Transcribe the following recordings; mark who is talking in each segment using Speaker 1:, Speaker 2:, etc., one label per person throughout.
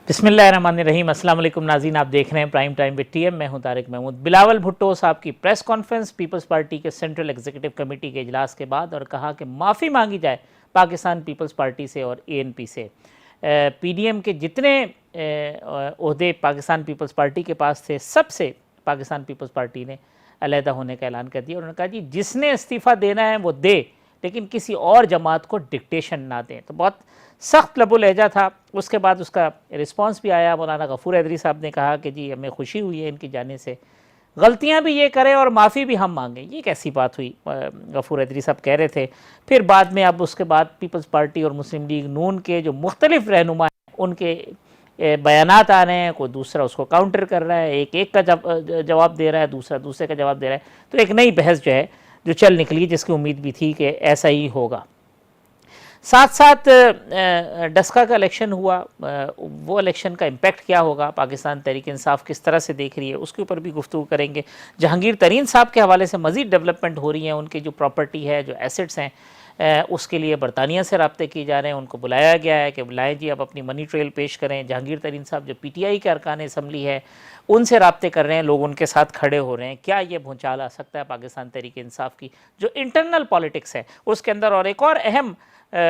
Speaker 1: بسم اللہ الرحمن الرحیم۔ السلام علیکم ناظرین، آپ دیکھ رہے ہیں prime time with T M. میں ہوں طارق محمود۔ بلاول بھٹو صاحب کی پریس کانفرنس پیپلز پارٹی کے سینٹرل ایگزیکٹو کمیٹی کے اجلاس کے بعد، اور کہا کہ معافی مانگی جائے پاکستان پیپلز پارٹی سے اور اے این پی سے۔ پی ڈی ایم کے جتنے عہدے پاکستان پیپلز پارٹی کے پاس تھے، سب سے پاکستان پیپلز پارٹی نے علیحدہ ہونے کا اعلان کر دیا۔ انہوں نے کہا جی جس نے استعفیٰ دینا ہے وہ دے، لیکن کسی اور جماعت کو ڈکٹیشن نہ دیں۔ تو بہت سخت لب و لہجہ تھا۔ اس کے بعد اس کا رسپانس بھی آیا۔ مولانا غفور حیدری صاحب نے کہا کہ جی ہمیں خوشی ہوئی ہے ان کی جانے سے، غلطیاں بھی یہ کریں اور معافی بھی ہم مانگیں۔ یہ کیسی بات ہوئی؟ غفور حیدری صاحب کہہ رہے تھے۔ پھر بعد میں اب اس کے بعد پیپلز پارٹی اور مسلم لیگ نون کے جو مختلف رہنما ہیں ان کے بیانات آ رہے ہیں، کوئی دوسرا اس کو کاؤنٹر کر رہا ہے، ایک کا جواب دے رہا ہے، دوسرا دوسرے کا جواب دے رہا ہے۔ تو ایک نئی بحث جو ہے جو چل نکلی، جس کی امید بھی تھی کہ ایسا ہی ہوگا۔ ساتھ ساتھ ڈسکا کا الیکشن ہوا، وہ الیکشن کا امپیکٹ کیا ہوگا، پاکستان تحریک انصاف کس طرح سے دیکھ رہی ہے، اس کے اوپر بھی گفتگو کریں گے۔ جہانگیر ترین صاحب کے حوالے سے مزید ڈیولپمنٹ ہو رہی ہیں، ان کی جو پراپرٹی ہے، جو ایسٹس ہیں، اس کے لیے برطانیہ سے رابطے کیے جا رہے ہیں۔ ان کو بلایا گیا ہے کہ بلائیں جی اب اپنی منی ٹریل پیش کریں۔ جہانگیر ترین صاحب جو پی ٹی آئی کے ارکان اسمبلی ہے ان سے رابطے کر رہے ہیں، لوگ ان کے ساتھ کھڑے ہو رہے ہیں۔ کیا یہ بھونچال آ سکتا ہے پاکستان تحریک انصاف کی جو انٹرنل پالیٹکس ہے اس کے اندر؟ اور ایک اور اہم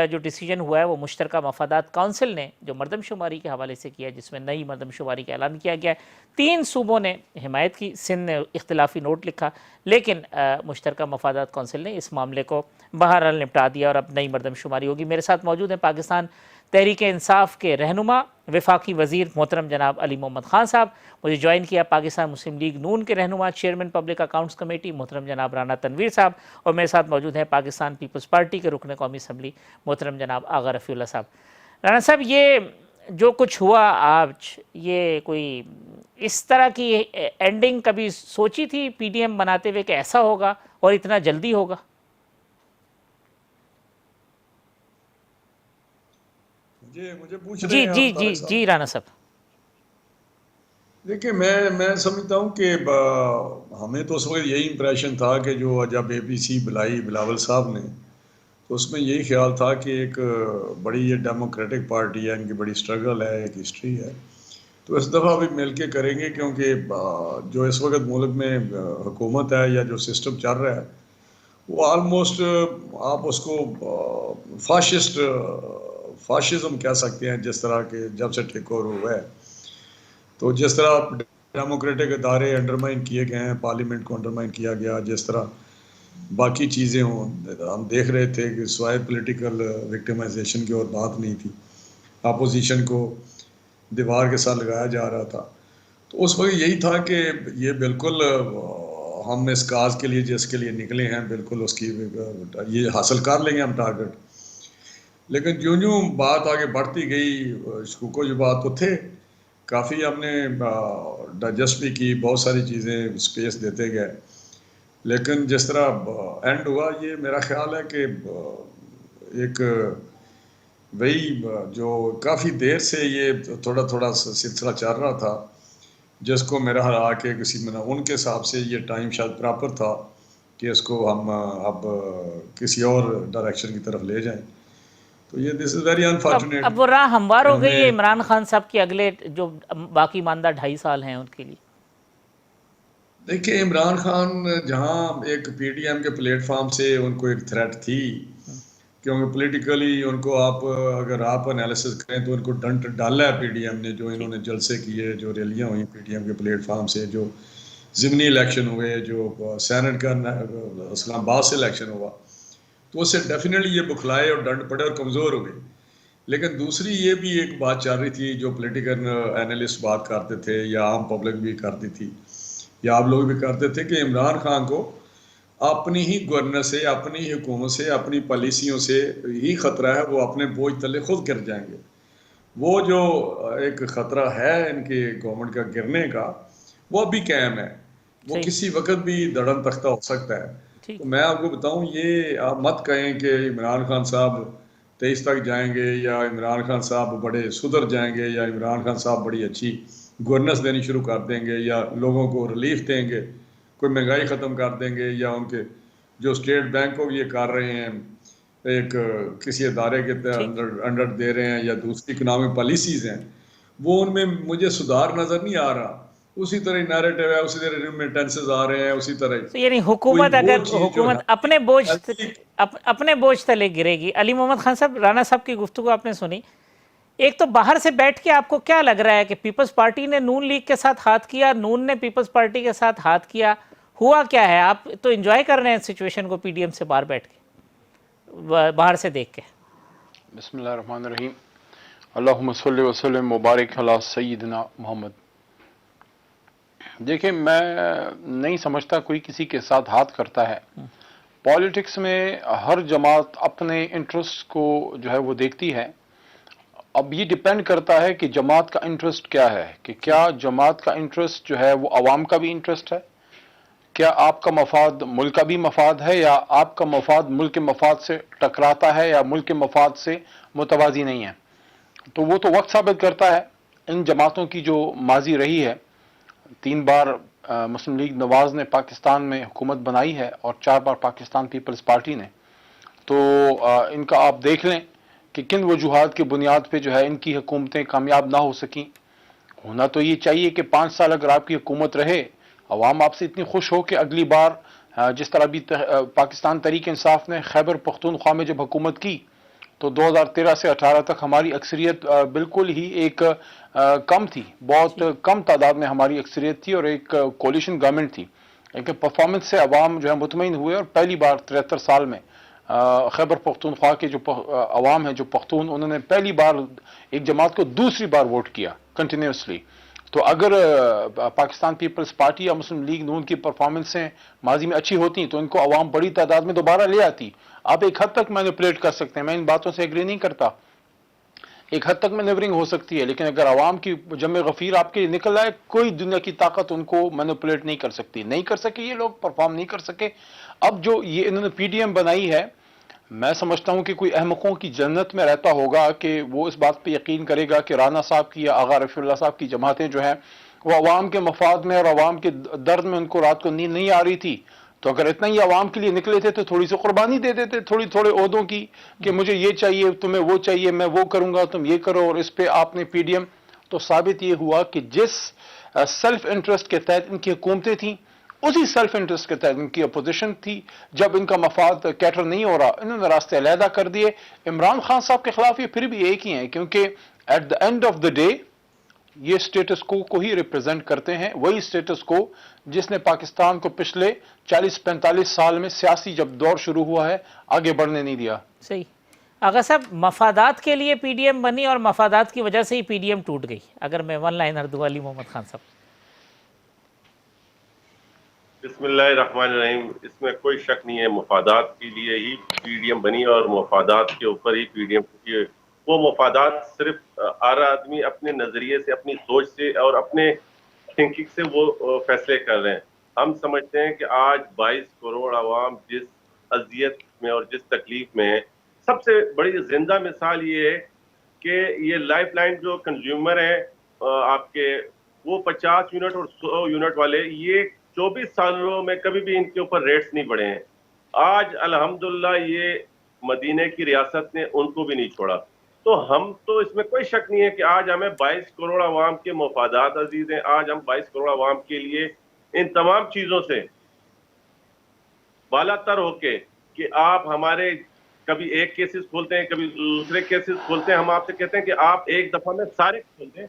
Speaker 1: جو ڈیسیجن ہوا ہے وہ مشترکہ مفادات کونسل نے جو مردم شماری کے حوالے سے کیا ہے، جس میں نئی مردم شماری کا اعلان کیا گیا ہے۔ 3 صوبوں نے حمایت کی، سندھ نے اختلافی نوٹ لکھا، لیکن مشترکہ مفادات کونسل نے اس معاملے کو بہرحال نپٹا دیا اور اب نئی مردم شماری ہوگی۔ میرے ساتھ موجود ہیں پاکستان تحریک انصاف کے رہنما وفاقی وزیر محترم جناب علی محمد خان صاحب، مجھے جوائن کیا پاکستان مسلم لیگ نون کے رہنما چیئرمین پبلک اکاؤنٹس کمیٹی محترم جناب رانا تنویر صاحب، اور میرے ساتھ موجود ہیں پاکستان پیپلز پارٹی کے رکن قومی اسمبلی محترم جناب آغا رفیع اللہ صاحب۔ رانا صاحب، یہ جو کچھ ہوا آج، یہ کوئی اس طرح کی اینڈنگ کبھی سوچی تھی پی ڈی ایم بناتے ہوئے کہ ایسا ہوگا اور اتنا جلدی ہوگا؟
Speaker 2: مجھے پوچھ رہے
Speaker 1: جی
Speaker 2: ہیں
Speaker 1: جی
Speaker 2: آپ
Speaker 1: جی
Speaker 2: طارق
Speaker 1: جی
Speaker 2: صاحب؟
Speaker 1: رانا صاحب۔
Speaker 2: دیکھیں، میں سمجھتا ہوں کہ ہمیں تو اس وقت یہی امپریشن تھا کہ جو جب اے پی سی بلائی بلاول صاحب نے، تو اس میں یہی خیال تھا کہ ایک بڑی یہ ڈیموکریٹک پارٹی ہے، ان کی بڑی سٹرگل ہے، ایک ہسٹری ہے، تو اس دفعہ بھی مل کے کریں گے، کیونکہ جو اس وقت ملک میں حکومت ہے یا جو سسٹم چل رہا ہے وہ آلموسٹ آپ اس کو فاشزم کہہ سکتے ہیں، جس طرح کے جب سے ٹیک اوور ہوا ہے، تو جس طرح ڈیموکریٹک ادارے انڈرمائن کیے گئے ہیں، پارلیمنٹ کو انڈرمائن کیا گیا، جس طرح باقی چیزیں ہوں، ہم دیکھ رہے تھے کہ سوائے پولیٹیکل وکٹمائزیشن کی اور بات نہیں تھی، اپوزیشن کو دیوار کے ساتھ لگایا جا رہا تھا۔ تو اس وقت یہی تھا کہ یہ بالکل ہم اس کاز کے لیے جس کے لیے نکلے ہیں بالکل اس کی یہ حاصل کر لیں گے ہم ٹارگٹ۔ لیکن جوں جوں بات آگے بڑھتی گئی، کچھ بات تو تھے، کافی ہم نے ڈائجسٹ بھی کی، بہت ساری چیزیں اسپیس دیتے گئے، لیکن جس طرح اینڈ ہوا، یہ میرا خیال ہے کہ ایک وہی جو کافی دیر سے یہ تھوڑا تھوڑا سلسلہ چل رہا تھا، جس کو میرا حال آ کے کسی میں ان کے حساب سے یہ ٹائم شاید پراپر تھا کہ اس کو ہم اب کسی اور ڈائریکشن کی طرف لے جائیں۔ تو یہ دس از ویری
Speaker 1: تو
Speaker 2: انفارچونیٹ
Speaker 1: اب وہ راہ ہموار
Speaker 2: کہ
Speaker 1: ہو گئی ہے
Speaker 2: ہمیں
Speaker 1: عمران خان صاحب کی اگلے جو باقی ماندہ 2.5 سال ہیں ان کے لیے؟
Speaker 2: دیکھیں، عمران خان جہاں ایک پی ٹی ایم کے پلیٹ فارم سے ان کو ایک تھریٹ تھی، کیونکہ پولیٹیکلی ان کو اگر آپ انالیسس کریں تو ان کو ڈنٹ ڈالا ہے پی ڈی ایم نے، جو انہوں نے جلسے کیے، جو ریلیاں ہوئیں پی ٹی ایم کے پلیٹ فارم سے، جو ضمنی الیکشن ہوئے، جو سینٹ کا اسلام آباد سے الیکشن ہوا، تو اس سے ڈیفینیٹلی یہ بکھلائے اور ڈنٹ پڑے اور کمزور ہوئے۔ لیکن دوسری یہ بھی ایک بات چل رہی تھی، جو پولیٹیکل اینالسٹ بات کرتے تھے یا عام پبلک بھی کرتی تھی یا آپ لوگ بھی کرتے تھے، کہ عمران خان کو اپنی ہی گورننس سے، اپنی ہی حکومت سے، اپنی پالیسیوں سے ہی خطرہ ہے، وہ اپنے بوجھ تلے خود گر جائیں گے۔ وہ جو ایک خطرہ ہے ان کی گورنمنٹ کا گرنے کا، وہ ابھی قائم ہے، وہ
Speaker 1: صحیح،
Speaker 2: کسی وقت بھی دڑم تختہ ہو سکتا ہے۔ تو
Speaker 1: ٹھیک۔
Speaker 2: میں آپ کو بتاؤں، یہ آپ مت کہیں کہ عمران خان صاحب 23 تک جائیں گے، یا عمران خان صاحب بڑے سدھر جائیں گے، یا عمران خان صاحب بڑی اچھی گورننس دینی شروع کر دیں گے، یا لوگوں کو ریلیف دیں گے، کوئی مہنگائی ختم کر دیں گے، یا ان کے جو اسٹیٹ بینک کو یہ کر رہے ہیں ایک کسی ادارے کے
Speaker 1: ٹھیک۔
Speaker 2: انڈر دے رہے ہیں، یا دوسری اکنامک پالیسیز ہیں، وہ ان میں مجھے سدھار نظر نہیں آ رہا. اسی طرح نیریٹو ہے, اسی طرح ریمیٹنسز آ رہے ہیں, اسی طرح
Speaker 1: یعنی
Speaker 2: کوئی
Speaker 1: حکومت
Speaker 2: وہ
Speaker 1: اگر
Speaker 2: چیز جو
Speaker 1: حکومت
Speaker 2: ہے
Speaker 1: اپنے بوجھ تلے گرے گی. علی محمد خان صاحب, رانا صاحب کی گفتگو آپ نے سنی, ایک تو باہر سے بیٹھ کے آپ کو کیا لگ رہا ہے کہ پیپلز پارٹی نے نون لیگ کے ساتھ ہاتھ کیا, نون نے پیپلز پارٹی کے ساتھ ہاتھ کیا, ہوا کیا ہے؟ آپ تو انجوائے کر رہے ہیں سچویشن کو پی ڈی ایم سے باہر بیٹھ کے, باہر سے دیکھ کے.
Speaker 3: بسم اللہ الرحمن الرحیم. اللہم صلی وسلم مبارک علی سیدنا محمد. دیکھیں, میں نہیں سمجھتا کوئی کسی کے ساتھ ہاتھ کرتا ہے. پالیٹکس میں ہر جماعت اپنے انٹرسٹ کو جو ہے وہ دیکھتی ہے. اب یہ ڈیپینڈ کرتا ہے کہ جماعت کا انٹرسٹ کیا ہے, کہ کیا جماعت کا انٹرسٹ جو ہے وہ عوام کا بھی انٹرسٹ ہے, کیا آپ کا مفاد ملک کا بھی مفاد ہے, یا آپ کا مفاد ملک کے مفاد سے ٹکراتا ہے یا ملک کے مفاد سے متوازی نہیں ہے. تو وہ تو وقت ثابت کرتا ہے. ان جماعتوں کی جو ماضی رہی ہے, 3 بار مسلم لیگ نواز نے پاکستان میں حکومت بنائی ہے اور 4 بار پاکستان پیپلز پارٹی نے, تو ان کا آپ دیکھ لیں کہ کن وجوہات کی بنیاد پہ جو ہے ان کی حکومتیں کامیاب نہ ہو سکیں. ہونا تو یہ چاہیے کہ 5 سال اگر آپ کی حکومت رہے, عوام آپ سے اتنی خوش ہو کہ اگلی بار جس طرح بھی پاکستان تحریک انصاف نے خیبر پختونخوا میں جب حکومت کی تو 2013 سے 18 تک ہماری اکثریت بالکل ہی ایک کم تھی, بہت کم تعداد میں ہماری اکثریت تھی اور ایک کولیشن گورنمنٹ تھی. لیکن پرفارمنس سے عوام جو ہے مطمئن ہوئے اور پہلی بار 73 سال میں خیبر پختونخوا کے جو عوام ہیں, جو پختون, انہوں نے پہلی بار ایک جماعت کو دوسری بار ووٹ کیا کنٹینیوسلی. تو اگر پاکستان پیپلز پارٹی یا مسلم لیگ نون کی پرفارمنسیں ماضی میں اچھی ہوتی تو ان کو عوام بڑی تعداد میں دوبارہ لے آتی. آپ ایک حد تک مینیپولیٹ کر سکتے ہیں, میں ان باتوں سے ایگری نہیں کرتا, ایک حد تک مینیورنگ ہو سکتی ہے, لیکن اگر عوام کی جمع غفیر آپ کے لیے نکل آئے, کوئی دنیا کی طاقت ان کو مینیپولیٹ نہیں کر سکتی. نہیں کر سکے یہ لوگ, پرفارم نہیں کر سکے. اب جو یہ انہوں نے پی ڈی ایم بنائی ہے, میں سمجھتا ہوں کہ کوئی احمقوں کی جنت میں رہتا ہوگا کہ وہ اس بات پہ یقین کرے گا کہ رانا صاحب کی یا آغا رفیع اللہ صاحب کی جماعتیں جو ہیں وہ عوام کے مفاد میں اور عوام کے درد میں ان کو رات کو نیند نہیں آ رہی تھی. تو اگر اتنا ہی عوام کے لیے نکلے تھے تو تھوڑی سی قربانی دے دیتے, تھوڑے عہدوں کی, کہ مجھے یہ چاہیے, تمہیں وہ چاہیے, میں وہ کروں گا, تم یہ کرو. اور اس پہ آپ نے پی ڈی ایم, تو ثابت یہ ہوا کہ جس سیلف انٹرسٹ کے تحت ان کی حکومتیں تھیں, اسی سیلف انٹرسٹ کے تحت ان کی اپوزیشن تھی. جب ان کا مفاد کیٹر نہیں ہو رہا, انہوں نے راستے علیحدہ کر دیے. عمران خان صاحب کے خلاف یہ پھر بھی ایک ہی ہیں, کیونکہ at the end of the day یہ سٹیٹس کو ہی ریپرزینٹ کرتے ہیں, وہی سٹیٹس کو جس نے پاکستان کو پچھلے 40-45 سال میں سیاسی جب دور شروع ہوا ہے آگے بڑھنے نہیں دیا.
Speaker 1: صحیح. آغا صاحب, مفادات کے لیے پی ڈی ایم بنی اور مفادات کی وجہ سے ہی پی ڈی ایم ٹوٹ گئی, اگر میں ون لائنر دوں علی محمد خان صاحب.
Speaker 4: بسم اللہ الرحمن الرحیم. اس میں کوئی شک نہیں ہے, مفادات کے لیے ہی پی ڈی ایم بنی اور مفادات کے اوپر ہی پی ڈی ایم کی. وہ مفادات صرف ہر آدمی اپنے نظریے سے, اپنی سوچ سے اور اپنے تھنکنگ سے وہ فیصلے کر رہے ہیں. ہم سمجھتے ہیں کہ آج 22 کروڑ عوام جس اذیت میں اور جس تکلیف میں ہے, سب سے بڑی زندہ مثال یہ ہے کہ یہ لائف لائن جو کنزیومر ہیں آپ کے, وہ 50 یونٹ اور 100 یونٹ والے, یہ 24 سالوں میں کبھی بھی ان کے اوپر ریٹس نہیں بڑھے ہیں. آج الحمدللہ یہ مدینے کی ریاست نے ان کو بھی نہیں چھوڑا. تو ہم تو اس میں کوئی شک نہیں ہے کہ آج ہمیں 22 کروڑ عوام کے مفادات عزیز ہیں. آج ہم 22 کروڑ عوام کے لیے ان تمام چیزوں سے بالا تر ہو کے, کہ آپ ہمارے کبھی ایک کیسز کھولتے ہیں, کبھی دوسرے کیسز کھولتے ہیں, ہم آپ سے کہتے ہیں کہ آپ ایک دفعہ میں سارے کھول دیں.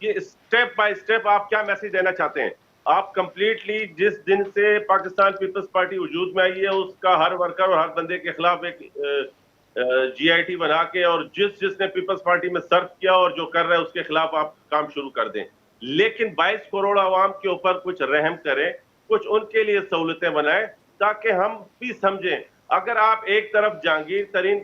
Speaker 4: یہ اسٹیپ بائی اسٹیپ آپ کیا میسج دینا چاہتے ہیں؟ آپ کمپلیٹلی جس دن سے پاکستان پیپلز پارٹی وجود میں آئی ہے, اس کا ہر ورکر اور ہر بندے کے خلاف ایک جی آئی ٹی بنا کے, اور جس نے پیپلز پارٹی میں سرو کیا اور جو کر رہا ہے اس کے خلاف آپ کام شروع کر دیں. لیکن 22 کروڑ عوام کے اوپر کچھ رحم کریں, کچھ ان کے لیے سہولتیں بنائیں تاکہ ہم بھی سمجھیں. اگر آپ ایک طرف جہانگیر ترین,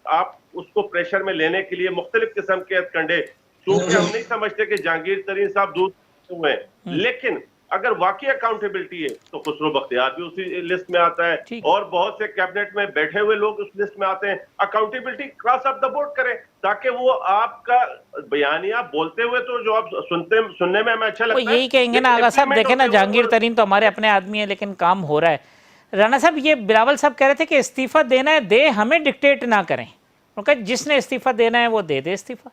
Speaker 4: آپ اس کو پریشر میں لینے کے لیے مختلف قسم کے کنڈے, چونکہ ہم نہیں سمجھتے کہ جہانگیر ترین صاحب دور ہوئے ہیں, لیکن اگر واقعی اکاؤنٹیبلٹی ہے تو خسرو بختیار بھی اسی لسٹ میں آتا ہے, اور بہت سے کیبنٹ میں بیٹھے ہوئے لوگ اس لسٹ میں آتے ہیں. Accountability cross of the board کریں تاکہ وہ آپ کا بیانیہ بولتے ہوئے تو جو آپ سننے میں ہمیں اچھا لگتا ہے,
Speaker 1: یہی کہیں گے نا آغا صاحب, دیکھیں نا جہانگیر ترین تو ہمارے اپنے آدمی ہیں لیکن کام ہو رہا ہے. رانا صاحب, یہ بلاول صاحب کہہ رہے تھے کہ استعفیٰ دینا ہے دے, ہمیں ڈکٹیٹ نہ کریں, کیونکہ جس نے استعفیٰ دینا ہے وہ دے دے استعفیٰ.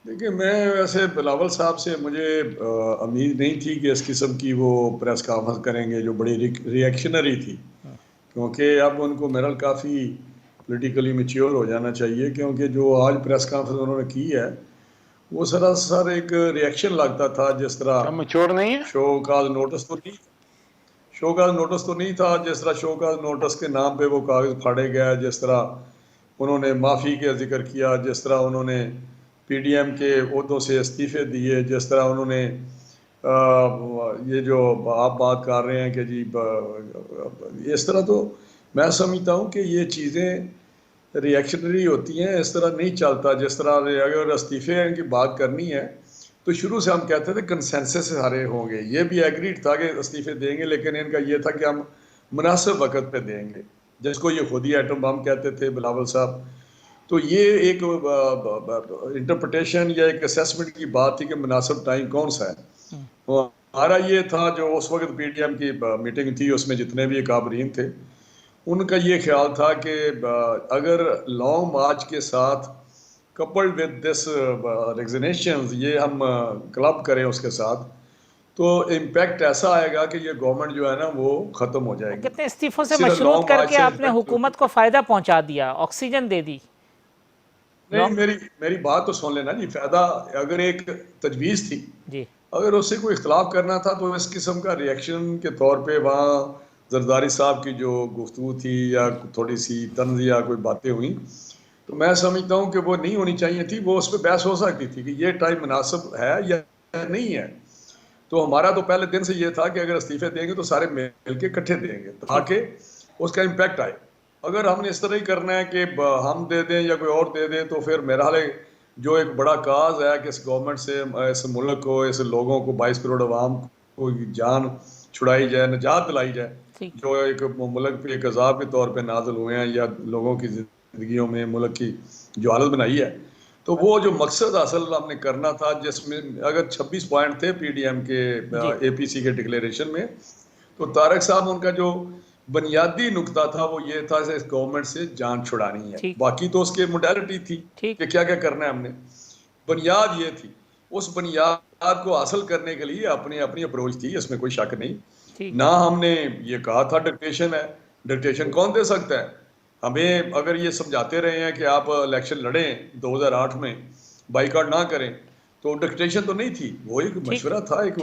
Speaker 2: دیکھیں میں ویسے بلاول صاحب سے مجھے امید نہیں تھی کہ اس قسم کی وہ پریس کانفرنس کریں گے جو بڑی ریئیکشنری تھی، کیونکہ اب ان کو میرا کافی پولیٹیکلی میچیور ہو جانا چاہیے، کیونکہ جو آج پریس کانفرنس انہوں نے کی ہے وہ سراسر ایک ریئیکشن لگتا تھا، جس طرح
Speaker 3: کیا میچور نہیں ہے؟
Speaker 2: شو کاز نوٹس تو نہیں تھا، جس طرح شو کاز نوٹس کے نام پہ وہ کاغذ پھاڑے گیا، جس طرح انہوں نے معافی کا ذکر کیا، جس طرح انہوں نے پی ڈی ایم کے عہدوں سے استعفے دیے، جس طرح انہوں نے یہ جو آپ بات کر رہے ہیں کہ جی اس طرح، تو میں سمجھتا ہوں کہ یہ چیزیں ریئیکشنری ہوتی ہیں، اس طرح نہیں چلتا۔ جس طرح اگر استعفے کی بات کرنی ہے تو شروع سے ہم کہتے تھے کنسنسس سارے ہوں گے، یہ بھی ایگریڈ تھا کہ استعفے دیں گے، لیکن ان کا یہ تھا کہ ہم مناسب وقت پہ دیں گے، جس کو یہ خود ہی ایٹم بم کہتے تھے بلاول صاحب۔ تو یہ ایک انٹرپریٹیشن یا ایک اسیسمنٹ کی بات تھی کہ مناسب ٹائم کون سا ہے۔ ہمارا یہ تھا جو اس وقت پی ڈی ایم کی میٹنگ تھی، اس میں جتنے بھی کابرین تھے ان کا یہ خیال تھا کہ اگر لانگ مارچ کے ساتھ کپلڈ ود دس ریزگنیشنز یہ ہم کلب کریں اس کے ساتھ، تو امپیکٹ ایسا آئے گا کہ یہ گورنمنٹ جو ہے نا وہ ختم ہو جائے گی۔
Speaker 1: کتنے استعفوں سے
Speaker 2: صرف
Speaker 1: مشروط
Speaker 2: لانگ
Speaker 1: کر
Speaker 2: مارچ
Speaker 1: کے
Speaker 2: سے
Speaker 1: آپ نے
Speaker 2: impact
Speaker 1: حکومت کو فائدہ پہنچا دیا، آکسیجن دے دی۔
Speaker 2: نہیں، میری بات تو سن لینا جی۔ فائدہ اگر ایک تجویز تھی،
Speaker 1: جی
Speaker 2: اگر اس سے کوئی اختلاف کرنا تھا تو اس قسم کا ریئیکشن کے طور پہ وہاں زرداری صاحب کی جو گفتگو تھی یا تھوڑی سی طنز یا کوئی باتیں ہوئیں، تو میں سمجھتا ہوں کہ وہ نہیں ہونی چاہیے تھی۔ وہ اس پہ بحث ہو سکتی تھی کہ یہ ٹائم مناسب ہے یا نہیں ہے۔ تو ہمارا تو پہلے دن سے یہ تھا کہ اگر استعفے دیں گے تو سارے مل کے اکٹھے دیں گے تاکہ اس کا امپیکٹ آئے۔ اگر ہم نے اس طرح ہی کرنا ہے کہ ہم دے دیں یا کوئی اور دے دے، تو پھر میرا حال ہے جو ایک بڑا کاز ہے کہ اس گورنمنٹ سے اس ملک کو، اس لوگوں کو 22 کروڑ عوام کو جان چھڑائی جائے، نجات دلائی جائے، جو ایک ملک پہ ایک عذاب کے طور پہ نازل ہوئے ہیں یا لوگوں کی زندگیوں میں ملک کی جو حالت بنائی ہے، تو وہ جو مقصد اصل ہم نے کرنا تھا، جس میں اگر 26 پوائنٹ تھے پی ڈی ایم کے اے پی سی کے ڈکلیریشن میں، تو طارق صاحب ان کا جو بنیادی نقطہ تھا وہ یہ تھا کہ اس گورنمنٹ سے جان چھڑانی ہے۔ باقی تو اس کے موڈیلٹی تھی کہ کیا کیا کرنا ہے ہم نے، بنیاد یہ تھی۔ اس بنیاد کو حاصل کرنے کے لیے اپنی اپروچ تھی، اس میں کوئی شک نہیں۔ نہ ہم نے یہ کہا تھا ڈکٹیشن ہے، ڈکٹیشن کون دے سکتا ہے ہمیں؟ اگر یہ سمجھاتے رہے ہیں کہ آپ الیکشن لڑیں 2008 میں، بائیکاٹ نہ کریں، تو ڈکٹیشن تو نہیں تھی، وہ ایک مشورہ تھا ایک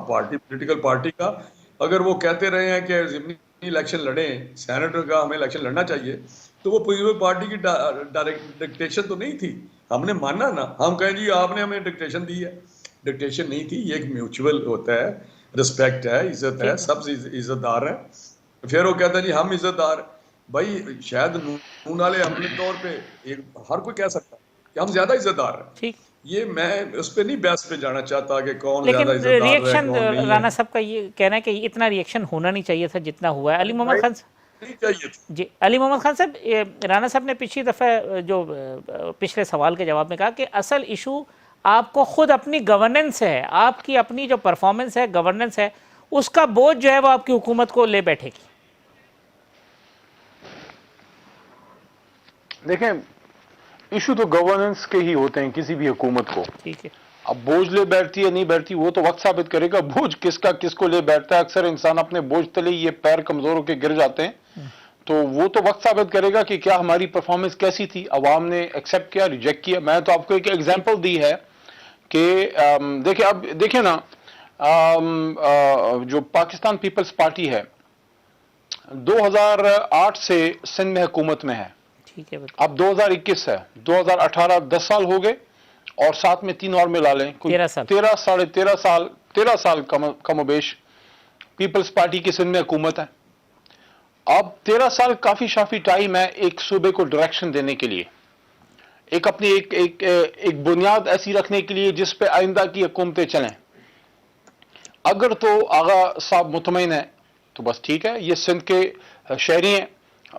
Speaker 2: پارٹی، پولیٹیکل پارٹی کا۔ اگر وہ کہتے رہے ہیں کہ ضمنی الیکشن لڑیں، سینیٹر کا ہمیں الیکشن لڑنا چاہیے، تو وہ پوری پارٹی کی ڈکٹیشن تو نہیں تھی۔ ہم نے مانا نا، ہم کہیں جی آپ نے ہمیں ڈکٹیشن دی ہے، ڈکٹیشن نہیں تھی۔ یہ ایک میوچول ہوتا ہے، رسپیکٹ ہے، عزت ہے، سب عزت دار ہیں۔ پھر وہ کہتا ہے جی ہم عزت دار، بھائی شاید نون والے اپنے طور پہ ہر کوئی کہہ سکتا ہے کہ ہم زیادہ عزت دار ہیں۔ یہ میں اس پہ نہیں بحث پہ جانا چاہتا کہ کون زیادہ عزت دار ہے
Speaker 1: ریئیکشن
Speaker 2: کون نہیں ہے۔
Speaker 1: رانا صاحب کا یہ کہنا ہے کہ اتنا ریئیکشن ہونا نہیں چاہیے تھا جتنا ہوا ہے۔ علی محمد خان جی، علی محمد خان صاحب، رانا صاحب نے پچھلی دفعہ جو پچھلے سوال کے جواب میں کہا کہ اصل ایشو آپ کو خود اپنی گورننس ہے، آپ کی اپنی جو پرفارمنس ہے، گورننس ہے، اس کا بوجھ جو ہے وہ آپ کی حکومت کو لے بیٹھے گی۔
Speaker 3: دیکھیں، ایشو تو گورننس کے ہی ہوتے ہیں کسی بھی حکومت کو۔
Speaker 1: ٹھیک ہے،
Speaker 3: اب بوجھ لے بیٹھتی ہے نہیں بیٹھتی وہ تو وقت ثابت کرے گا، بوجھ کس کا کس کو لے بیٹھتا ہے۔ اکثر انسان اپنے بوجھ تلے یہ پیر کمزور ہو کے گر جاتے ہیں، تو وہ تو وقت ثابت کرے گا کہ کیا ہماری پرفارمنس کیسی تھی، عوام نے ایکسیپٹ کیا، ریجیکٹ کیا۔ میں تو آپ کو ایک ایگزامپل دی ہے کہ دیکھیں، اب دیکھیں نا، جو پاکستان پیپلز پارٹی ہے 2008 سے سندھ میں حکومت میں ہے، اب 2021 ہے، 2018 10 سال ہو گئے، اور ساتھ میں 3 اور ملا لیں، 13 ساڑھے 13 سال کم و بیش پیپلز پارٹی کی سندھ میں حکومت ہے۔ اب 13 سال کافی شافی ٹائم ہے ایک صوبے کو ڈائریکشن دینے کے لیے، ایک اپنی ایک بنیاد ایسی رکھنے کے لیے جس پہ آئندہ کی حکومتیں چلیں۔ اگر تو آغا صاحب مطمئن ہے تو بس ٹھیک ہے، یہ سندھ کے شہری ہیں،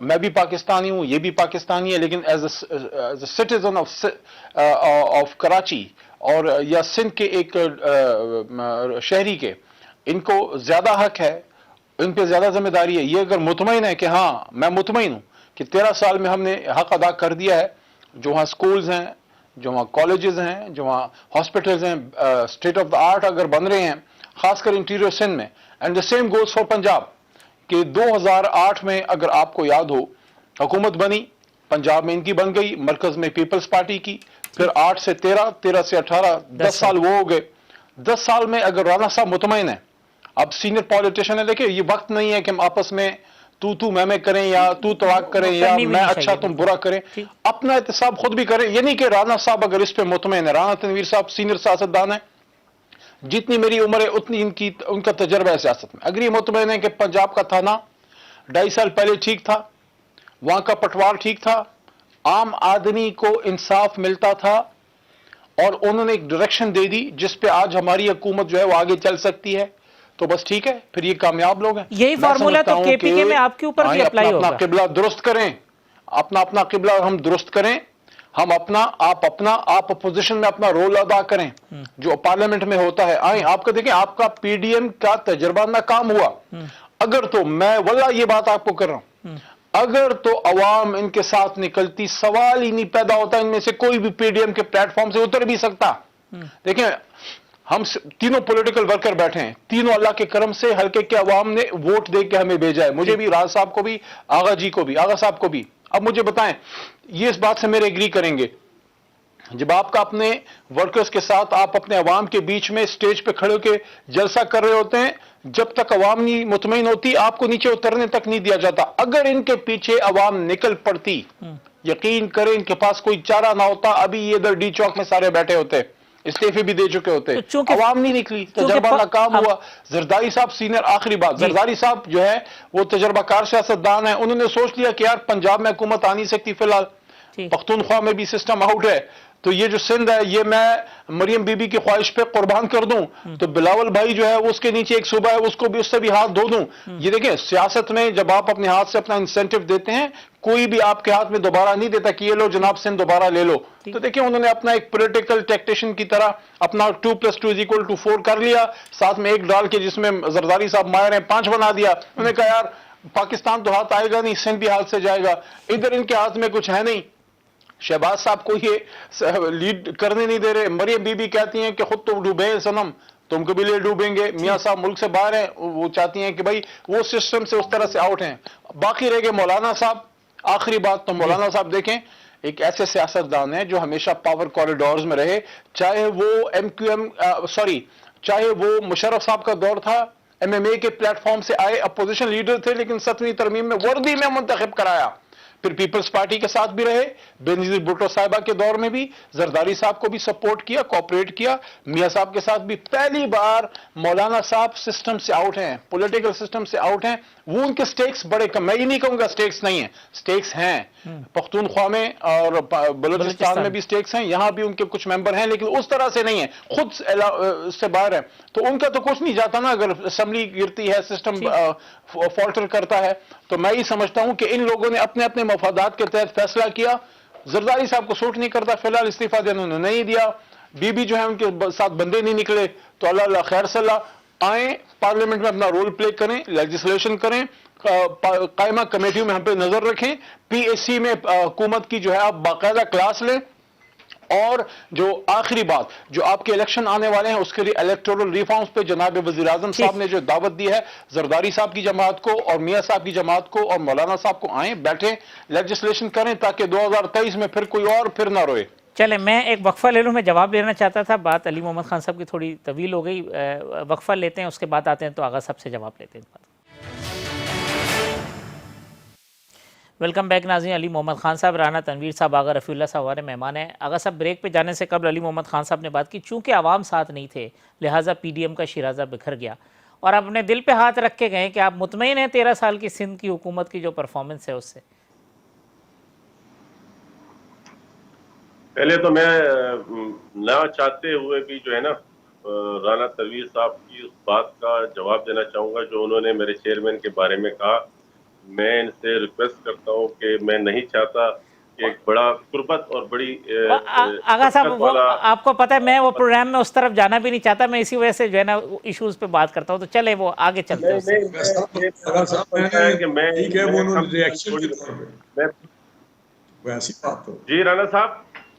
Speaker 3: میں بھی پاکستانی ہوں، یہ بھی پاکستانی ہے، لیکن as a citizen of Karachi اور یا سندھ کے ایک شہری کے، ان کو زیادہ حق ہے، ان پہ زیادہ ذمہ داری ہے۔ یہ اگر مطمئن ہے کہ ہاں میں مطمئن ہوں کہ 13 سال میں ہم نے حق ادا کر دیا ہے، جو وہاں سکولز ہیں، جو وہاں کالجز ہیں, جو وہاں ہاسپٹلز ہیں, اسٹیٹ آف دا آرٹ اگر بن رہے ہیں خاص کر انٹیریور سندھ میں. And the same goes for Punjab کہ 2008 میں اگر آپ کو یاد ہو حکومت بنی پنجاب میں, ان کی بن گئی, مرکز میں پیپلز پارٹی کی, پھر 8 سے 13, 13 سے 18, 10 سال وہ ہو گئے. 10 سال میں اگر رانا صاحب مطمئن ہیں, اب سینئر پالیٹیشین ہے, دیکھیں یہ وقت نہیں ہے کہ ہم آپس میں تو میں کریں یا تو طلاق کریں یا میں اچھا تم برا کریں, اپنا احتساب خود بھی کریں. یہ نہیں کہ رانا صاحب اگر اس پہ مطمئن ہے, رانا تنویر صاحب سینئر سیاستدان ہیں, جتنی میری عمر ہے اتنی ان کا تجربہ ہے سیاست میں, اگر یہ مطمئن ہے کہ پنجاب کا تھانہ 2.5 سال پہلے ٹھیک تھا, وہاں کا پٹوار ٹھیک تھا, عام آدمی کو انصاف ملتا تھا, اور انہوں نے ایک ڈائریکشن دے دی جس پہ آج ہماری حکومت جو ہے وہ آگے چل سکتی ہے, تو بس ٹھیک ہے, پھر یہ کامیاب لوگ ہیں.
Speaker 1: یہی فارمولا تو کے پی کے میں آپ کے اوپر بھی اپلائی ہوگا.
Speaker 3: اپنا قبلہ درست کریں, اپنا قبلہ ہم درست کریں, ہم آپ اپوزیشن میں اپنا رول ادا کریں جو پارلیمنٹ میں ہوتا ہے. آئیں آپ کو دیکھیں, آپ کا پی ڈی ایم کا تجربہ ناکام ہوا, اگر تو میں واللہ یہ بات آپ کو کر رہا ہوں, اگر تو عوام ان کے ساتھ نکلتی, سوال ہی نہیں پیدا ہوتا ان میں سے کوئی بھی پی ڈی ایم کے پلیٹ فارم سے اتر بھی سکتا. دیکھیں ہم تینوں پولیٹیکل ورکر بیٹھے ہیں, تینوں اللہ کے کرم سے حلقے کے عوام نے ووٹ دے کے ہمیں بھیجا ہے, مجھے بھی, راز صاحب کو بھی, آغا جی کو بھی, آغا صاحب کو بھی. اب مجھے بتائیں, یہ اس بات سے میرے ایگری کریں گے, جب آپ کا اپنے ورکرز کے ساتھ آپ اپنے عوام کے بیچ میں سٹیج پہ کھڑے ہو کے جلسہ کر رہے ہوتے ہیں, جب تک عوام نہیں مطمئن ہوتی آپ کو نیچے اترنے تک نہیں دیا جاتا. اگر ان کے پیچھے عوام نکل پڑتی, یقین کریں ان کے پاس کوئی چارہ نہ ہوتا, ابھی یہ ادھر ڈی چوک میں سارے بیٹھے ہوتے, استعفے بھی دے چکے ہوتے. عوام نہیں نکلی, تجربہ ناکام ہوا. زرداری صاحب سینئر, آخری بات, زرداری صاحب جو ہے وہ تجربہ کار سیاستدان ہیں, انہوں نے سوچ لیا کہ یار پنجاب میں حکومت آ نہیں سکتی فی الحال, پختونخوا میں بھی سسٹم آؤٹ ہے, تو یہ جو سندھ ہے یہ میں مریم بی بی کی خواہش پہ قربان کر دوں, تو بلاول بھائی جو ہے اس کے نیچے ایک صوبہ ہے, اس کو بھی اس سے بھی ہاتھ دھو دوں. یہ دیکھیں سیاست میں جب آپ اپنے ہاتھ سے اپنا انسینٹیو دیتے ہیں, کوئی بھی آپ کے ہاتھ میں دوبارہ نہیں دیتا کہ یہ لو جناب سندھ دوبارہ لے لو. تو دیکھیں انہوں نے اپنا ایک پولیٹیکل ٹیکٹیشن کی طرح اپنا 2+2=4 کر لیا, ساتھ میں ایک ڈال کے جس میں زرداری صاحب ماہر ہیں 5 بنا دیا. انہوں نے کہا یار پاکستان تو ہاتھ آئے گا نہیں, سندھ بھی ہاتھ سے جائے گا, ادھر ان کے ہاتھ میں کچھ ہے نہیں. شہباز صاحب کو یہ لیڈ کرنے نہیں دے رہے, مریم بی بی کہتی ہیں کہ خود تو ڈوبے صنم, تم کو بھی لے ڈوبیں گے. میاں صاحب ملک سے باہر ہیں, وہ چاہتی ہیں کہ بھائی وہ سسٹم سے اس طرح سے آؤٹ ہیں. باقی رہ گئے مولانا صاحب. آخری بات, تو مولانا صاحب دیکھیں ایک ایسے سیاستدان ہیں جو ہمیشہ پاور کوریڈورز میں رہے, چاہے وہ چاہے وہ مشرف صاحب کا دور تھا, MMA کے پلیٹ فارم سے آئے, اپوزیشن لیڈر تھے, لیکن 7ویں ترمیم میں وردی میں منتخب کرایا, پھر پیپلز پارٹی کے ساتھ بھی رہے, بینظیر بھٹو صاحبہ کے دور میں بھی زرداری صاحب کو بھی سپورٹ کیا, کوآپریٹ کیا, میاں صاحب کے ساتھ بھی. پہلی بار مولانا صاحب سسٹم سے آؤٹ ہیں, پولیٹیکل سسٹم سے آؤٹ ہیں. وہ ان کے سٹیکس بڑے کم, میں یہ نہیں کہوں گا سٹیکس نہیں ہیں, سٹیکس ہیں. پختونخوا میں اور بلوچستان میں بھی سٹیکس ہیں, یہاں بھی ان کے کچھ ممبر ہیں, لیکن اس طرح سے نہیں ہیں, خود سے باہر ہیں. تو ان کا تو کچھ نہیں جاتا نا, اگر اسمبلی گرتی ہے, سسٹم فالٹر کرتا ہے. تو میں یہ سمجھتا ہوں کہ ان لوگوں نے اپنے اپنے مفادات کے تحت فیصلہ کیا. زرداری صاحب کو سوٹ نہیں کرتا فی الحال استعفیٰ دینا, انہوں نے نہیں دیا. بی بی جو ہے ان کے ساتھ بندے نہیں نکلے, تو اللہ خیر صلی اللہ. آئیں پارلیمنٹ میں اپنا رول پلے کریں, لیجسلیشن کریں, قائمہ کمیٹیوں میں ہم پہ نظر رکھیں, پی ایس سی میں حکومت کی جو ہے آپ باقاعدہ کلاس لیں. اور جو آخری بات, جو آپ کے الیکشن آنے والے ہیں اس کے لیے الیکٹورل ریفارمز پہ جناب وزیر اعظم صاحب نے جو دعوت دی ہے زرداری صاحب کی جماعت کو اور میاں صاحب کی جماعت کو اور مولانا صاحب کو, آئیں بیٹھیں لیجسلیشن کریں تاکہ 2023 میں پھر کوئی اور پھر نہ روئے.
Speaker 1: چلیں میں ایک وقفہ لے لوں, میں جواب لینا چاہتا تھا, بات علی محمد خان صاحب کی تھوڑی طویل ہو گئی, وقفہ لیتے ہیں, اس کے بعد آتے ہیں تو آغا صاحب سے جواب لیتے ہیں. ویلکم بیک ناظرین. علی محمد خان صاحب, رانا تنویر صاحب, آغا رفیع اللہ صاحب ہمارے مہمان ہیں. آغا صاحب بریک پہ جانے سے قبل علی محمد خان صاحب نے بات کی, چونکہ عوام ساتھ نہیں تھے لہٰذا پی ڈی ایم کا شیرازہ بکھر گیا, اور اپنے دل پہ ہاتھ رکھ کے گئے کہ آپ مطمئن ہیں 13 سال کی سندھ کی حکومت کی جو پرفارمنس ہے اس سے.
Speaker 4: پہلے تو میں نہ چاہتے ہوئے بھی جو ہے نا رانا تنویر صاحب کی اس بات کا جواب دینا چاہوں گا جو انہوں نے میرے چیئرمین کے بارے میں کہا. میں ان سے ریکویسٹ کرتا ہوں کہ میں نہیں چاہتا کہ ایک بڑا قربت اور بڑی
Speaker 1: آغا صاحب وہ آپ کو پتہ ہے میں وہ پروگرام میں اس طرف جانا بھی نہیں چاہتا, میں اسی وجہ سے جو ہے نا ایشوز پہ بات کرتا ہوں, تو چلے وہ آگے چلتے ہیں.
Speaker 4: جی رانا صاحب,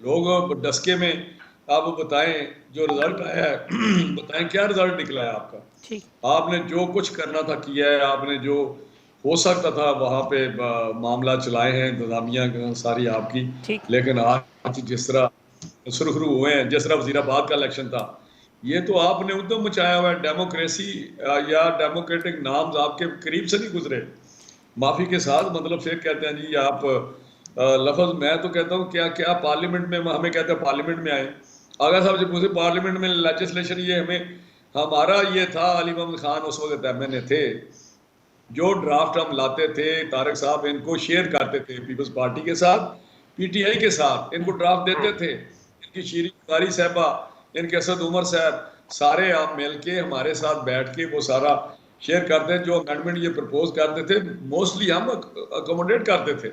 Speaker 2: لوگ ڈسکے میں آپ بتائیں جو رزلٹ آیا ہے بتائیں کیا رزلٹ نکلا ہے آپ کا. آپ نے جو کچھ کرنا تھا کیا ہے, آپ نے جو ہو سکتا تھا وہاں پہ معاملہ چلائے ہیں, انتظامیہ ساری آپ کی. لیکن آج جس طرح سرخرو ہوئے ہیں, جس طرح وزیر آباد کا الیکشن تھا, یہ تو آپ نے ادھم مچایا ہوا ہے. ڈیموکریسی یا ڈیموکریٹک نامز آپ کے قریب سے نہیں گزرے. معافی کے ساتھ مطلب پھر کہتے ہیں جی آپ لفظ, میں تو کہتا ہوں کیا پارلیمنٹ میں ہمیں کہتے ہیں پارلیمنٹ میں آئے. آغا صاحب جب مجھے پارلیمنٹ میں لیجسلیشن یہ ہمارا یہ تھا, علی محمد خان اس وقت ایم این اے تھے, جو ڈرافٹ ہم لاتے تھے طارق صاحب ان کو شیئر کرتے تھے پیپلز پارٹی کے ساتھ, پی ٹی آئی کے ساتھ, ان کو ڈرافٹ دیتے تھے. ان کی شیریں قاری صاحبہ, ان کے اسد عمر صاحب, سارے آپ مل کے ہمارے ساتھ بیٹھ کے وہ سارا شیئر کرتے. جو امینڈمنٹ یہ پرپوز کرتے تھے موسٹلی ہم اکوموڈیٹ کرتے تھے.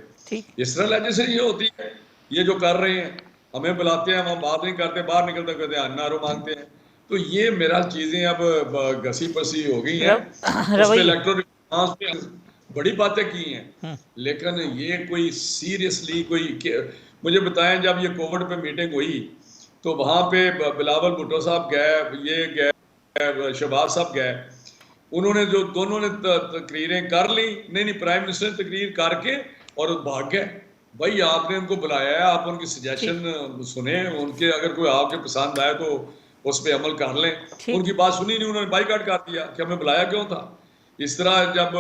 Speaker 2: اس طرح لیجسلیشن یہ ہوتی ہے. یہ جو کر رہے ہیں ہمیں بلاتے ہیں, ہم بات نہیں کرتے, باہر نکلتے کہتے ہیں انارو مانگتے ہیں. تو یہ میرا چیزیں اب گسی پسی ہو گئی ہیں. اس پہ الیکٹرل پہ بڑی باتیں کی ہیں, لیکن یہ کوئی سیریسلی کوئی مجھے بتائیں جب یہ کووڈ پہ میٹنگ ہوئی تو وہاں پہ بلاول بھٹو صاحب گئے, یہ گئے, شہباز صاحب گئے, انہوں نے جو دونوں نے تقریریں کر لی. نہیں پرائم منسٹر نے تقریر کر کے اور بھاگ گئے. بھائی آپ نے ان کو بلایا ہے, آپ ان کی سجیشن سنیں, ان کے اگر کوئی آپ کے پسند آئے تو اس پہ عمل کر لیں. ان کی بات سنی نہیں, انہوں نے بائیکاٹ کر دیا کہ ہمیں بلایا کیوں تھا. اس طرح جب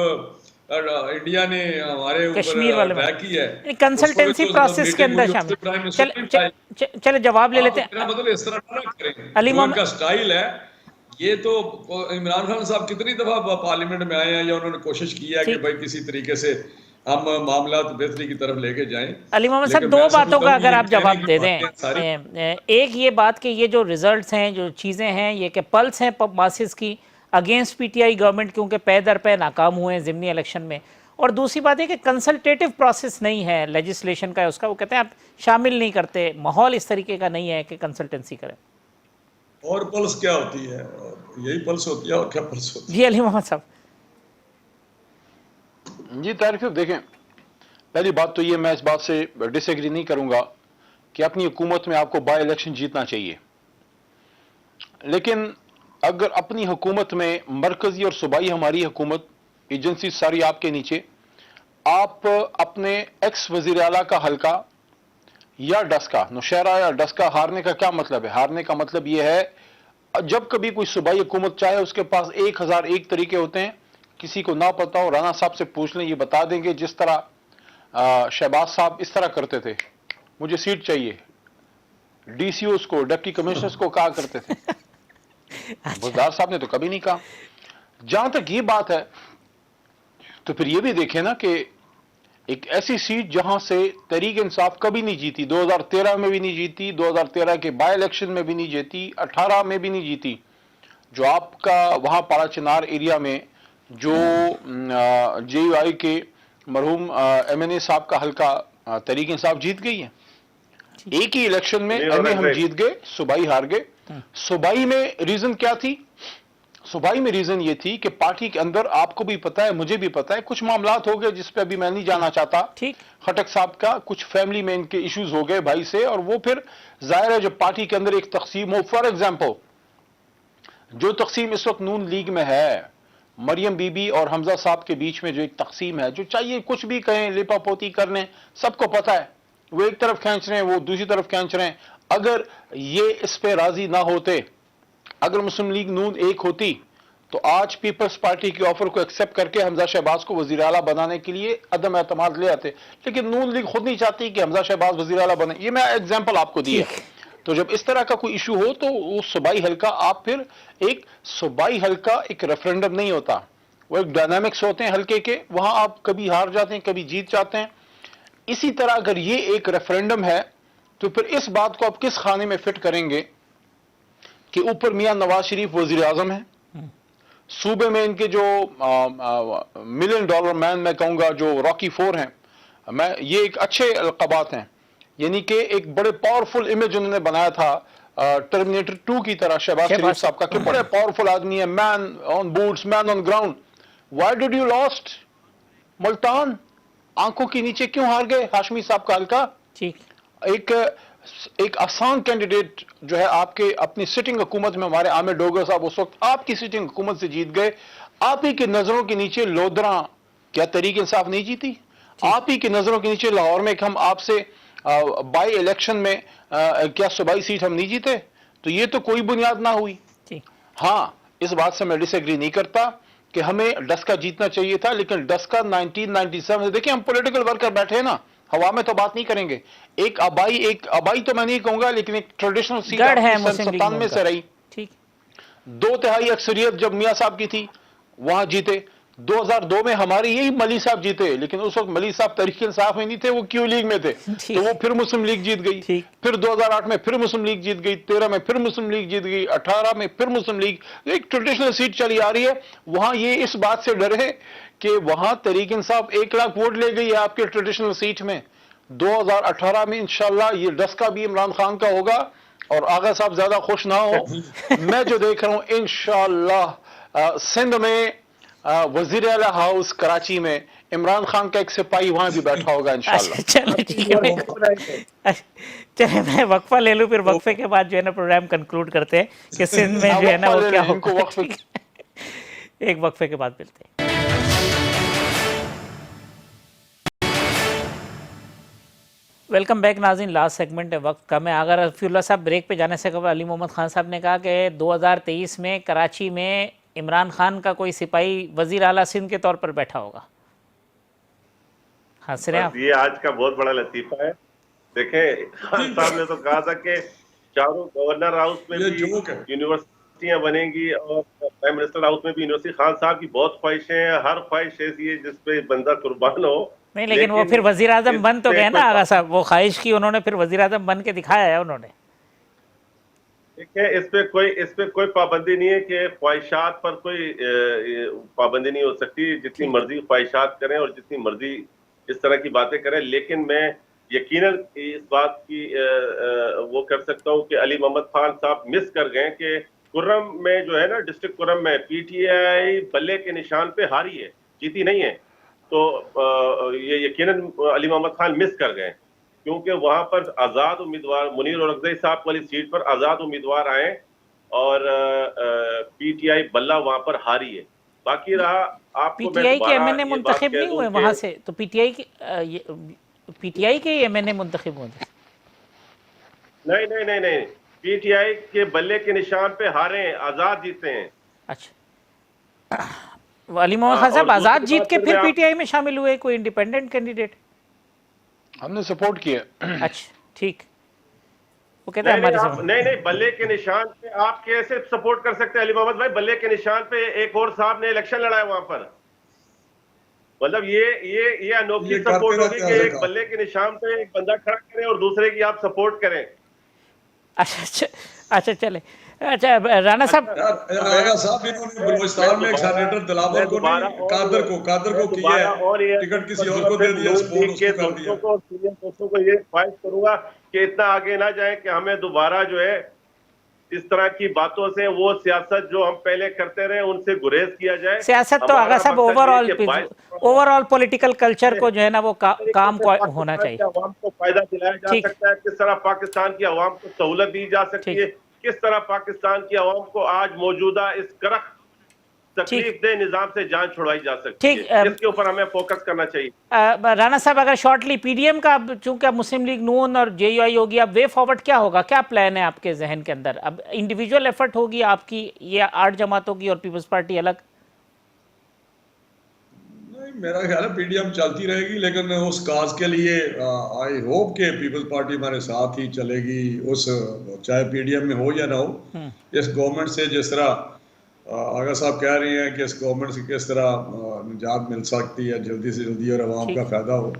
Speaker 2: انڈیا نے ہمارے اوپر اٹیک کی ہے
Speaker 1: کنسلٹنسی پروسیس کے اندر شامل. چلے جواب لے لیتے ہیں.
Speaker 2: مطلب اس طرح نہ کریں, جو ان کا سٹائل ہے. یہ تو عمران خان صاحب کتنی دفعہ پارلیمنٹ میں آئے ہیں یا انہوں نے کوشش کی ہے کہ بھائی کسی طریقے سے ہم معاملات بہتری کی طرف لے کے جائیں.
Speaker 1: علی محمد صاحب دو باتوں کا اگر آپ جواب دے دیں. ایک یہ بات کہ یہ جو ریزلٹس ہیں, جو چیزیں ہیں, یہ کہ پلس ہیں ماسز کی against P T I government, کیونکہ پے در پے ناکام ہوئے ہیں ضمنی الیکشن میں. اور دوسری بات ہے کہ کنسلٹیٹیو پروسیس نہیں ہے لیجسلیشن کا, اس کا وہ کہتے ہیں آپ شامل نہیں کرتے, ماحول اس طریقے کا نہیں ہے کہ کنسلٹنسی کریں.
Speaker 2: اور پلس کیا ہوتی ہے, یہی پلس ہوتی ہے, اور کیا پلس ہوتی ہے.
Speaker 1: جی علی محمد صاحب.
Speaker 3: جی طارق صاحب دیکھیں, پہلی بات تو یہ میں اس بات سے ڈس ایگری نہیں کروں گا کہ اپنی حکومت میں آپ کو بائی الیکشن جیتنا چاہیے, لیکن اگر اپنی حکومت میں مرکزی اور صوبائی ہماری حکومت ایجنسی ساری آپ کے نیچے, آپ اپنے ایکس وزیر اعلیٰ کا حلقہ یا ڈسکا, نوشہرہ یا ڈسکا ہارنے کا کیا مطلب ہے؟ ہارنے کا مطلب یہ ہے جب کبھی کوئی صوبائی حکومت چاہے اس کے پاس 1001 طریقے ہوتے ہیں. کسی کو نہ پتا ہو رانا صاحب سے پوچھ لیں, یہ بتا دیں گے. جس طرح شہباز صاحب اس طرح کرتے تھے, مجھے سیٹ چاہیے, ڈی سی اوز کو, ڈپٹی کمشنرز کو کہا کرتے تھے. بزدار صاحب نے تو کبھی نہیں کہا. جہاں تک یہ بات ہے تو پھر یہ بھی دیکھیں نا کہ ایک ایسی سیٹ جہاں سے تحریک انصاف کبھی نہیں جیتی, 2013 میں بھی نہیں جیتی, 2013 کے بائی الیکشن میں بھی نہیں جیتی, 18 میں بھی نہیں جیتی. جو آپ کا وہاں پارا چنار ایریا میں جو جے یو آئی کے مرحوم ایم این اے صاحب کا حلقہ تحریک انصاف جیت گئی ہے. ایک ہی الیکشن میں ایم اے ہم جیت گئے, صوبائی ہار گئے. صوبائی میں ریزن کیا تھی؟ صوبائی میں ریزن یہ تھی کہ پارٹی کے اندر آپ کو بھی پتا ہے, مجھے بھی پتا ہے, کچھ معاملات ہو گئے جس پہ ابھی میں نہیں جانا چاہتا. خٹک صاحب کا کچھ فیملی میں ان کے ایشوز ہو گئے بھائی سے, اور وہ پھر ظاہر ہے جب پارٹی کے اندر ایک تقسیم ہو, فار ایگزامپل جو تقسیم اس وقت نون لیگ میں ہے, مریم بی بی اور حمزہ صاحب کے بیچ میں جو ایک تقسیم ہے, جو چاہیے کچھ بھی کہیں, لیپا پوتی کر لیں, سب کو پتا ہے, وہ ایک طرف کھینچ رہے ہیں, وہ دوسری طرف کھینچ رہے ہیں. اگر یہ اس پہ راضی نہ ہوتے, اگر مسلم لیگ نون ایک ہوتی تو آج پیپلز پارٹی کے آفر کو ایکسیپٹ کر کے حمزہ شہباز کو وزیر اعلیٰ بنانے کے لیے عدم اعتماد لے آتے. لیکن نون لیگ خود نہیں چاہتی کہ حمزہ شہباز وزیر اعلیٰ بنے. یہ میں ایگزامپل آپ کو دی ہے. تو جب اس طرح کا کوئی ایشو ہو تو وہ صوبائی حلقہ, آپ پھر ایک صوبائی حلقہ ایک ریفرینڈم نہیں ہوتا, وہ ایک ڈائنامکس ہوتے ہیں حلقے کے, وہاں آپ کبھی ہار جاتے ہیں, کبھی جیت جاتے ہیں. اسی طرح اگر یہ ایک ریفرینڈم ہے تو پھر اس بات کو آپ کس خانے میں فٹ کریں گے کہ اوپر میاں نواز شریف وزیر اعظم ہیں, صوبے میں ان کے جو $1 ملین مین میں کہوں گا جو راکی فور ہیں, میں یہ ایک اچھے القابات ہیں, یعنی کہ ایک بڑے پاورفل امیج انہوں نے بنایا تھا ٹرمینیٹر 2 کی طرح شہباز شریف صاحب کا, کہ بڑے پاورفل آدمی ہے, man on boats, man on ground. Why did you lost Multan? آنکھوں کے نیچے کیوں ہار گئے ہاشمی صاحب کا حلقہ؟ ایک ایک آسان کینڈیڈیٹ جو ہے آپ کے اپنی سٹنگ حکومت میں، ہمارے عامر ڈوگر صاحب اس وقت آپ کی سٹنگ حکومت سے جیت گئے. آپ ہی کی نظروں کے نیچے لودھراں، کیا تحریک انصاف نہیں جیتی؟ آپ ہی کی نظروں کے نیچے لاہور میں ہم آپ سے بائی الیکشن میں کیا صوبائی سیٹ ہم نہیں جیتے؟ تو یہ تو کوئی بنیاد نہ ہوئی. ہاں، اس بات سے میں ڈس ایگری نہیں کرتا کہ ہمیں ڈسکا جیتنا چاہیے تھا، لیکن ڈسکا 1997 سے، دیکھیں ہم پولیٹیکل ورکر بیٹھے ہیں نا، ہوا میں تو بات نہیں کریں گے. ایک آبائی تو میں نہیں کہوں گا، لیکن ایک ٹریڈیشنل سیٹ
Speaker 1: گڑھ ہے
Speaker 3: آپ کی
Speaker 1: مسلم لیگ
Speaker 3: 97 سے رہی.
Speaker 1: ٹھیک
Speaker 3: 2/3 اکثریت جب میاں صاحب کی تھی وہاں جیتے. 2002 میں ہماری یہی ملی صاحب جیتے، لیکن اس وقت ملی صاحب تحریک انصاف میں نہیں تھے، وہ کیو لیگ میں تھے، تو وہ پھر مسلم لیگ جیت گئی. پھر 2008 میں پھر مسلم لیگ جیت گئی، 13 میں پھر مسلم لیگ جیت گئی، 18 میں پھر مسلم لیگ. ایک ٹریڈیشنل سیٹ چلی آ رہی ہے. وہاں یہ اس بات سے ڈرے کہ وہاں تحریک انصاف 1 لاکھ ووٹ لے گئی ہے آپ کے ٹریڈیشنل سیٹ میں. 2018 میں انشاءاللہ یہ ڈسکا بھی عمران خان کا ہوگا. اور آغا صاحب زیادہ خوش نہ ہو، میں جو دیکھ رہا ہوں انشاءاللہ سندھ میں وزیر اعلیٰ ہاؤس کراچی میں عمران خان کا ایک سپاہی وہاں بھی بیٹھا ہوگا انشاءاللہ.
Speaker 1: چلے ٹھیک ہے، چلے میں وقفہ لے لوں، پھر وقفے کے بعد جو ہے نا پروگرام کنکلوڈ کرتے ہیں کہ سندھ میں جو ہے نا وہ کیا ہوگا. ایک وقفے کے بعد ملتے ہیں. ویلکم بیک ناظرین. لاسٹ سیگمنٹ ہے، وقت کم ہے. اگر رفیع اللہ صاحب بریک پہ جانے سے قبل علی محمد خان صاحب نے کہا کہ 2023 میں کراچی میں عمران خان کا کوئی سپاہی وزیر اعلیٰ سندھ کے طور پر بیٹھا ہوگا. ہنس رہے ہیں آپ؟
Speaker 4: یہ آج کا بہت بڑا لطیفہ ہے. دیکھیں خان صاحب نے تو کہا تھا کہ چاروں گورنر ہاؤس میں بھی یونیورسٹیاں بنیں گی اور پرائم منسٹر ہاؤس میں بھی یونیورسٹی. خان صاحب کی بہت خواہشیں ہیں، ہر خواہش ایسی ہے جس پہ بندہ قربان ہو.
Speaker 1: نہیں لیکن وہ پھر وزیر اعظم بن تو گئے نا آغا صاحب، وہ خواہش کی انہوں نے، پھر وزیر اعظم بن کے دکھایا ہے انہوں نے.
Speaker 4: دیکھیں اس پہ کوئی پابندی نہیں ہے کہ خواہشات پر کوئی پابندی نہیں ہو سکتی. جتنی مرضی خواہشات کریں اور جتنی مرضی اس طرح کی باتیں کریں، لیکن میں یقیناً اس بات کی وہ کر سکتا ہوں کہ علی محمد خان صاحب مس کر گئے کہ کرم میں جو ہے نا، ڈسٹرکٹ کرم میں پی ٹی آئی بلے کے نشان پہ ہاری ہے، جیتی نہیں ہے. تو یہ یقیناً علی محمد خان مس کر گئے، کیونکہ وہاں پر آزاد امیدوار منیر اورکزئی صاحب والی سیٹ پر آزاد امیدوار آئے اور پی ٹی آئی بلہ وہاں پر ہاری ہے. باقی رہا آپ
Speaker 1: پی
Speaker 4: کو
Speaker 1: ٹی آئی کے ایم این اے منتخب نہیں ہوئے وہاں سے، تو پی ٹی آئی کے ایم این اے منتخب ہوئے تھے.
Speaker 4: نہیں، پی ٹی آئی کے بلے کے نشان پہ ہارے ہیں، آزاد جیتے ہیں.
Speaker 1: اچھا، علی محمد خان صاحب آزاد جیت کے پھر پی ٹی آئی میں شامل ہوئے، کوئی انڈیپینڈنٹ کینڈیڈیٹ؟
Speaker 3: ہم نے سپورٹ کیا.
Speaker 1: اچھا ٹھیک. وہ کہتے ہیں ہمارے ساتھ
Speaker 4: نہیں بلے کے نشان پہ آپ کیسے سپورٹ کر سکتے ہیں علی محمد بھائی؟ بلے کے نشان پہ ایک اور صاحب نے الیکشن لڑایا وہاں پر. مطلب یہ انوکھی سپورٹ ہوگی کہ ایک بلے کے نشان پہ ایک بندہ کھڑا کریں اور دوسرے کی آپ سپورٹ کریں.
Speaker 1: اچھا چلے. اچھا رانا صاحب،
Speaker 2: آغا صاحب انہوں نے بلوچستان میں ایک سینیٹر دلاور کو نہیں، قادر کو کیا ہے، ٹکٹ کسی اور کو دے دیا، سپورٹ اس کو کر دیا.
Speaker 4: دوستوں کو یہ خواہش کروں گا کہ اتنا آگے نہ جائیں کہ ہمیں دوبارہ جو ہے اس طرح کی باتوں سے، وہ سیاست جو ہم پہلے کرتے رہے ان سے گریز کیا جائے.
Speaker 1: سیاست تو آغا صاحب اوور آل پولیٹیکل کلچر کو جو ہے نا وہ کام ہونا چاہیے.
Speaker 4: عوام کو فائدہ دلایا جا سکتا ہے، کس طرح پاکستان کی عوام کو سہولت دی جا سکتی ہے، کس طرح پاکستان کی عوام کو آج موجودہ اس کرخت تکلیف دہ نظام سے جان چھڑائی جا سکتی ہے، جس کے اوپر ہمیں فوکس کرنا چاہیے.
Speaker 1: رانا صاحب اگر شارٹلی پی ڈی ایم کا، چونکہ مسلم لیگ نون اور جے یو آئی ہوگی، اب وے فارورڈ کیا ہوگا؟ کیا پلان ہے آپ کے ذہن کے اندر؟ اب انڈیویجول ایفرٹ ہوگی آپ کی، یہ 8 جماعتوں کی اور پیپلز پارٹی الگ؟
Speaker 2: میرا خیال ہے پی ڈی ایم چلتی رہے گی، لیکن اس کاز کے لیے آئی ہوپ کہ پیپلز پارٹی ہمارے ساتھ ہی چلے گی، اس چاہے پی ڈی ایم میں ہو یا نہ ہو. اس گورنمنٹ سے جس طرح آغا صاحب کہہ رہے ہیں کہ اس گورنمنٹ سے کس طرح نجات مل سکتی ہے جلدی سے جلدی اور عوام کا فائدہ ہو،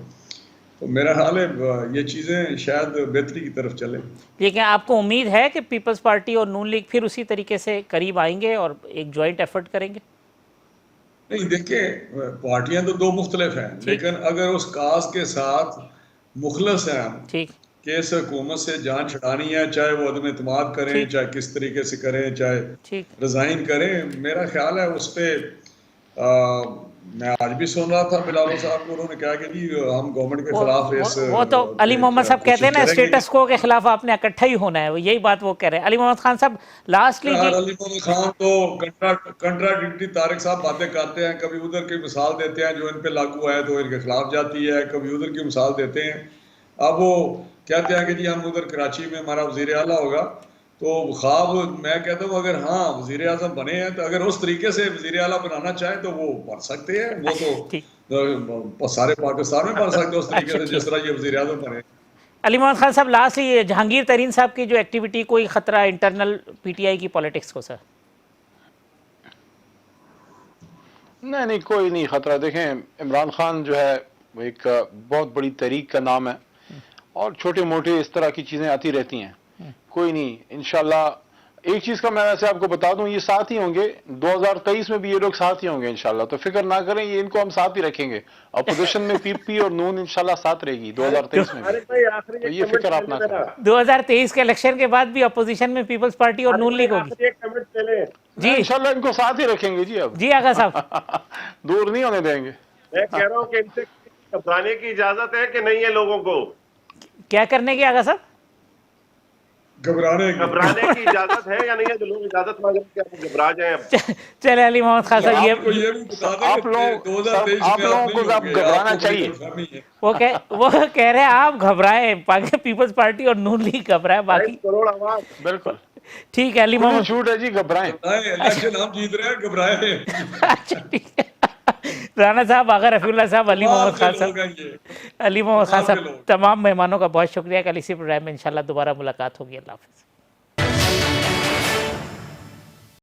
Speaker 2: تو میرا خیال ہے یہ چیزیں شاید بہتری کی طرف چلیں.
Speaker 1: لیکن آپ کو امید ہے کہ پیپلز پارٹی اور نون لیگ پھر اسی طریقے سے قریب آئیں گے اور ایک جوائنٹ ایفرٹ کریں گے؟
Speaker 2: نہیں دیکھیں، پارٹیاں تو 2 مختلف ہیں، لیکن اگر اس کاز کے ساتھ مخلص ہیں کہ اس حکومت سے جان چھڑانی ہے، چاہے وہ عدم اعتماد کریں، چاہے کس طریقے سے کریں، چاہے ریزائن کریں، میرا خیال ہے اس پہ میں آج بھی سن رہا تھا بلال صاحب کو، انہوں نے کہا کہ جی ہم گورنمنٹ کے خلاف
Speaker 1: وہ تو علی محمد صاحب کہتے ہیں نا اسٹیٹس کو کے خلاف آپ نے اکٹھا ہی ہونا ہے، یہی بات وہ کہہ رہے ہیں۔ علی محمد خان صاحب لاسٹلی جی،
Speaker 2: علی محمد خان تو کنٹراڈکٹری طارق صاحب باتیں کرتے ہیں، کبھی ادھر کی مثال دیتے ہیں جو ان پہ لاگو ہے تو ان کے خلاف جاتی ہے، کبھی ادھر کی مثال دیتے ہیں۔ اب وہ کہتے ہیں کہ جی ہم ادھر کراچی میں ہمارا وزیر اعلیٰ ہوگا، تو خواب میں کہتا ہوں اگر ہاں وزیر اعظم بنے ہیں تو اگر اس طریقے سے وزیر اعلیٰ بنانا چاہیں تو وہ بن سکتے ہیں، وہ تو سارے پاکستان میں بن سکتے ہیں اس طریقے سے جس طرح یہ وزیر اعظم بنے۔
Speaker 1: علی محمد خان صاحب لاسٹلی جہانگیر ترین صاحب کی جو ایکٹیویٹی، کوئی خطرہ انٹرنل پی ٹی آئی کی پالیٹکس کو؟ سر
Speaker 3: نہیں کوئی نہیں خطرہ۔ دیکھیں عمران خان جو ہے وہ ایک بہت بڑی تحریک کا نام ہے، اور چھوٹے موٹے اس طرح کی چیزیں آتی رہتی ہیں، کوئی نہیں انشاءاللہ۔ ایک چیز کا میں ویسے آپ کو بتا دوں، یہ ساتھ ہی ہوں گے 2023 میں بھی، یہ لوگ ساتھ ہی ہوں گے انشاءاللہ، تو فکر نہ کریں، یہ ان کو ہم ساتھ ہی رکھیں گے۔ اپوزیشن میں پی پی اور نون انشاءاللہ ساتھ رہے گی 2023 میں بھی، تو یہ فکر آپ نہ کریں۔
Speaker 1: 2023 کے الیکشن کے بعد بھی اپوزیشن میں پیپلز پارٹی اور نون لیگ ہوگی
Speaker 3: جی انشاءاللہ ان کو ساتھ ہی رکھیں گے جی، اب
Speaker 1: جی آغا صاحب
Speaker 3: دور نہیں ہونے دیں گے۔
Speaker 4: میں کہہ رہا ہوں کہ ان سے گھبرانے کی اجازت ہے کہ نہیں ہے لوگوں کو؟
Speaker 1: کیا کرنے کی آغا صاحب؟
Speaker 2: گھبرانے
Speaker 4: کی اجازت ہے یا نہیں ہے؟ جو لوگ اجازت مانگ رہے ہیں کہ آپ گھبرا جائیں اب۔
Speaker 1: چلے علی محمد خان صاحب،
Speaker 2: یہ بھی بتا دیں
Speaker 3: آپ لوگوں کو اب گھبرانا چاہیے۔
Speaker 1: وہ کہہ رہے ہیں آپ گھبرائیں، پیپلز پارٹی اور نون لیگ گھبرائے، باقی
Speaker 4: 22 کروڑ عوام۔
Speaker 3: بالکل
Speaker 1: ٹھیک ہے علی محمد،
Speaker 3: چھوٹ ہے جی، گھبرائیں۔
Speaker 2: الیکشن ہم جیت رہے ہیں، گھبرائے۔
Speaker 1: اچھا ٹھیک ہے، رانا صاحب، آغا رفیع اللہ صاحب، علی محمد خان صاحب، علی محمد خان صاحب، تمام مہمانوں کا بہت شکریہ کہ اسی پروگرام میں انشاءاللہ دوبارہ ملاقات ہوگی۔ اللہ حافظ۔